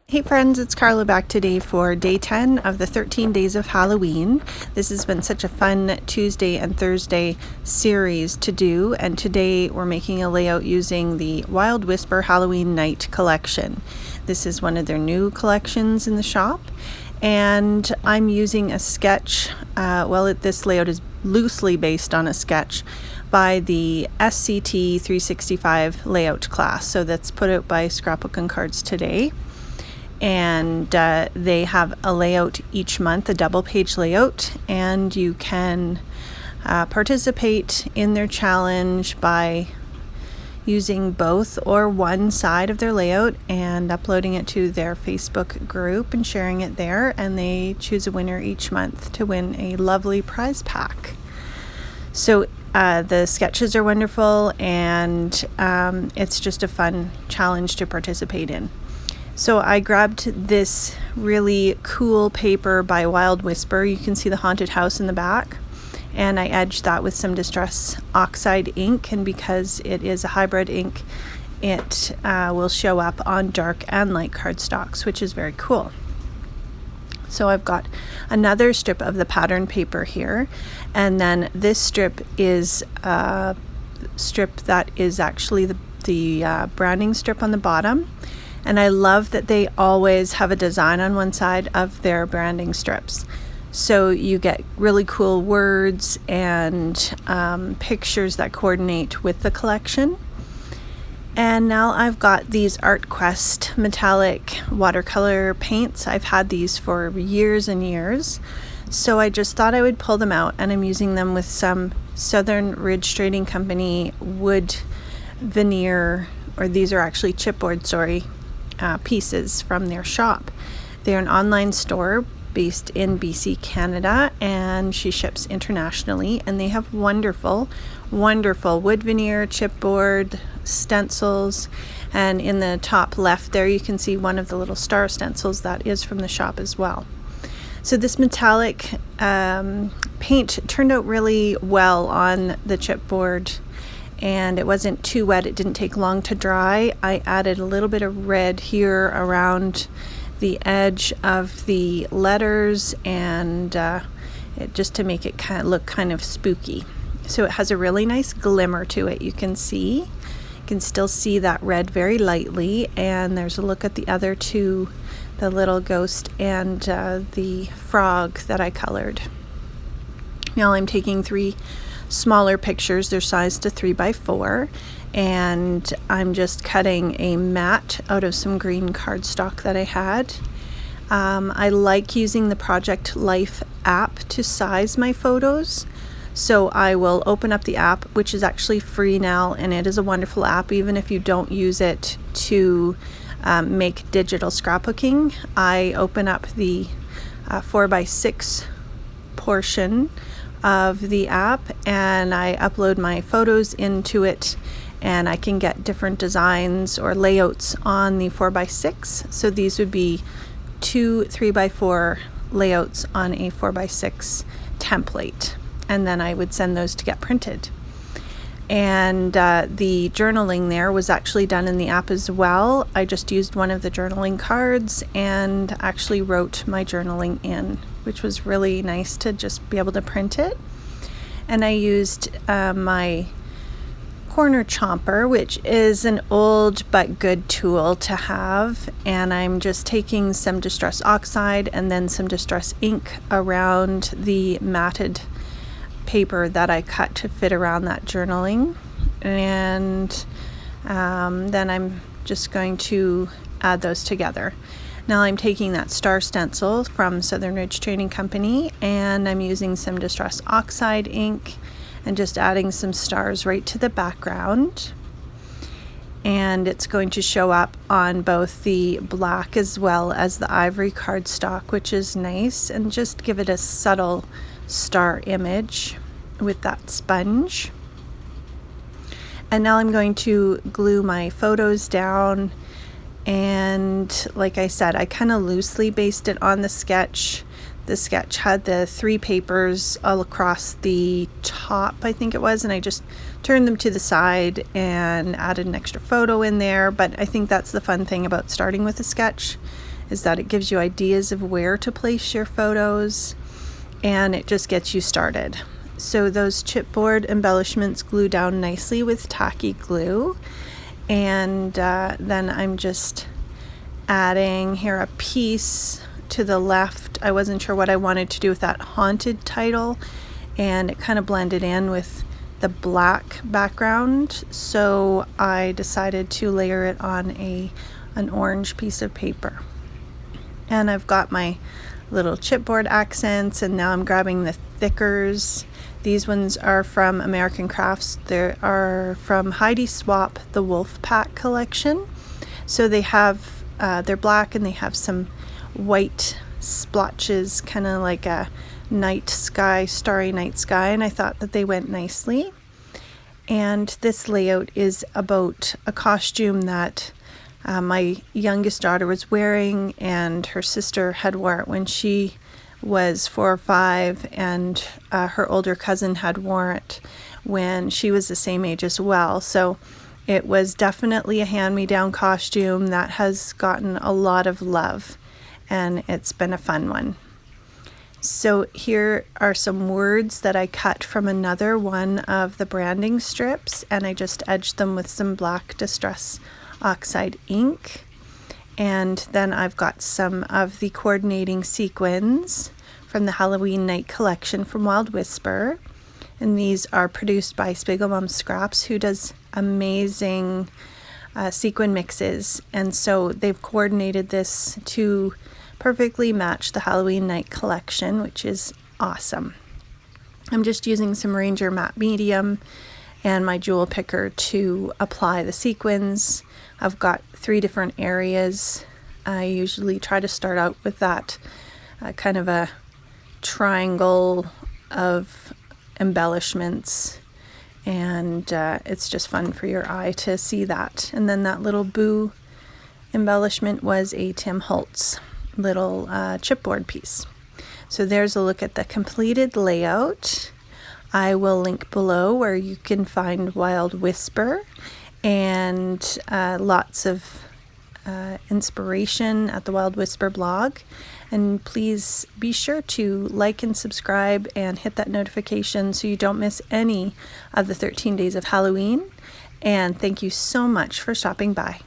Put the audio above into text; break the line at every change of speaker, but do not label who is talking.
Hey friends, it's Carla back today for day 10 of the 13 days of Halloween. This has been such a fun Tuesday and Thursday series to do, and today we're making a layout using the Wild Whisper Halloween Night collection. This is one of their new collections in the shop, and I'm using a sketch. This layout is loosely based on a sketch by the SCT 365 layout class, so that's put out by Scrapbook Cards Today. And they have a layout each month, a double page layout, and you can participate in their challenge by using both or one side of their layout and uploading it to their Facebook group and sharing it there, and they choose a winner each month to win a lovely prize pack. So the sketches are wonderful, and it's just a fun challenge to participate in. So I grabbed this really cool paper by Wild Whisper. You can see the haunted house in the back. And I edged that with some Distress Oxide ink. And because it is a hybrid ink, it will show up on dark and light cardstocks, which is very cool. So I've got another strip of the pattern paper here. And then this strip is a strip that is actually the branding strip on the bottom. And I love that they always have a design on one side of their branding strips. So you get really cool words and pictures that coordinate with the collection. And now I've got these ArtQuest metallic watercolor paints. I've had these for years and years. So I just thought I would pull them out, and I'm using them with some Southern Ridge Trading Company wood veneer, or these are actually chipboard, pieces from their shop. They're an online store based in BC, Canada, and she ships internationally, and they have wonderful wood veneer, chipboard, stencils, and in the top left there you can see one of the little star stencils that is from the shop as well. So this metallic paint turned out really well on the chipboard, and it wasn't too wet. It didn't take long to dry. I added a little bit of red here around the edge of the letters, and just to make it look kind of spooky. So it has a really nice glimmer to it. You can still see that red very lightly, and there's a look at the other two, the little ghost and the frog that I colored. Now I'm taking 3 smaller pictures. They're sized to 3x4, and I'm just cutting a mat out of some green cardstock that I had. I like using the Project Life app to size my photos. So I will open up the app, which is actually free now, and it is a wonderful app even if you don't use it to make digital scrapbooking. I open up the 4x6 portion of the app, and I upload my photos into it, and I can get different designs or layouts on the 4x6. So these would be 2 3x4 layouts on a 4x6 template, and then I would send those to get printed. And the journaling there was actually done in the app as well. I just used one of the journaling cards and actually wrote my journaling in, which was really nice to just be able to print it. And I used my corner chomper, which is an old but good tool to have. And I'm just taking some Distress Oxide and then some Distress ink around the matted paper that I cut to fit around that journaling, and then I'm just going to add those together. Now I'm taking that star stencil from Southern Ridge Trading Company, and I'm using some Distress Oxide ink and just adding some stars right to the background, and it's going to show up on both the black as well as the ivory cardstock, which is nice, and just give it a subtle star image with that sponge. And now I'm going to glue my photos down, and like I said, I kind of loosely based it on the sketch. The sketch had the 3 papers all across the top, I think it was, and I just turned them to the side and added an extra photo in there. But I think that's the fun thing about starting with a sketch, is that it gives you ideas of where to place your photos, and it just gets you started. So those chipboard embellishments glue down nicely with tacky glue, and then I'm just adding here a piece to the left. I wasn't sure what I wanted to do with that haunted title, and it kind of blended in with the black background, so I decided to layer it on an orange piece of paper. And I've got my little chipboard accents, and now I'm grabbing the thickers. These ones are from American Crafts. They are from Heidi Swap, the Wolf Pack collection. So they have, they're black, and they have some white splotches, kind of like a night sky, starry night sky, and I thought that they went nicely. And this layout is about a costume that my youngest daughter was wearing, and her sister had wore it when she was 4 or 5, and her older cousin had worn it when she was the same age as well. So it was definitely a hand-me-down costume that has gotten a lot of love, and it's been a fun one. So here are some words that I cut from another one of the branding strips, and I just edged them with some black Distress Oxide ink. And then I've got some of the coordinating sequins from the Halloween Night collection from Wild Whisper. And these are produced by Spiegelmom Scraps, who does amazing sequin mixes. And so they've coordinated this to perfectly match the Halloween Night collection, which is awesome. I'm just using some Ranger matte medium and my jewel picker to apply the sequins. I've got 3 different areas. I usually try to start out with that kind of a triangle of embellishments, and it's just fun for your eye to see that. And then that little boo embellishment was a Tim Holtz little chipboard piece. So there's a look at the completed layout. I will link below where you can find Wild Whisper and lots of inspiration at the Wild Whisper blog. And please be sure to like and subscribe and hit that notification so you don't miss any of the 13 days of Halloween. And thank you so much for stopping by.